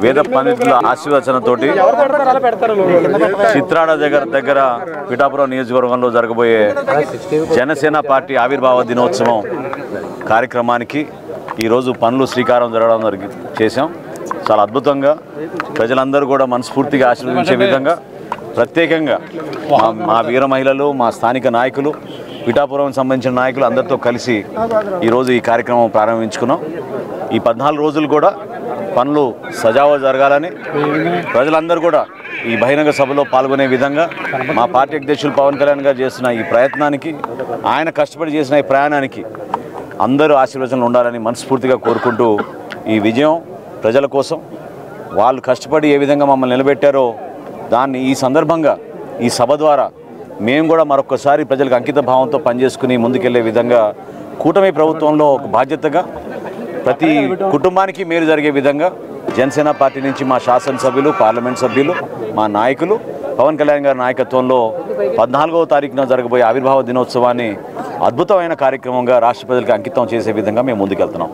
వేద పండితుల ఆశీర్వచనతోటి చిత్రాడ దగ్గర పిఠాపురం నియోజకవర్గంలో జరగబోయే జనసేన పార్టీ ఆవిర్భావ దినోత్సవం కార్యక్రమానికి ఈరోజు పనులు శ్రీకారం జరగడం చేశాం. చాలా అద్భుతంగా ప్రజలందరూ కూడా మనస్ఫూర్తిగా ఆశీర్వదించే విధంగా ప్రత్యేకంగా మా వీర మహిళలు, మా స్థానిక నాయకులు, పిఠాపురం సంబంధించిన నాయకులు అందరితో కలిసి ఈరోజు ఈ కార్యక్రమం ప్రారంభించుకున్నాం. ఈ 14 రోజులు కూడా పనులు సజావుగా జరగాలని ప్రజలందరూ కూడా ఈ బహిరంగ సభలో పాల్గొనే విధంగా మా పార్టీ అధ్యక్షులు పవన్ కళ్యాణ్ గారు చేస్తున్న ఈ ప్రయత్నానికి, ఆయన కష్టపడి చేసిన ఈ ప్రయాణానికి అందరూ ఆశీర్వచనలు ఉండాలని మనస్ఫూర్తిగా కోరుకుంటూ ఈ విజయం ప్రజల కోసం వాళ్ళు కష్టపడి ఏ విధంగా మమ్మల్ని నిలబెట్టారో దాన్ని ఈ సందర్భంగా ఈ సభ ద్వారా మేము కూడా మరొకసారి ప్రజలకు అంకిత భావంతో పనిచేసుకుని ముందుకెళ్లే విధంగా కూటమి ప్రభుత్వంలో ఒక బాధ్యతగా ప్రతి కుటుంబానికి మేలు జరిగే విధంగా జనసేన పార్టీ నుంచి మా శాసనసభ్యులు, పార్లమెంట్ సభ్యులు, మా నాయకులు పవన్ కళ్యాణ్ గారి నాయకత్వంలో 14వ తారీఖున జరగబోయే ఆవిర్భావ దినోత్సవాన్ని అద్భుతమైన కార్యక్రమంగా రాష్ట్ర ప్రజలకు అంకితం చేసే విధంగా మేము ముందుకెళ్తున్నాం.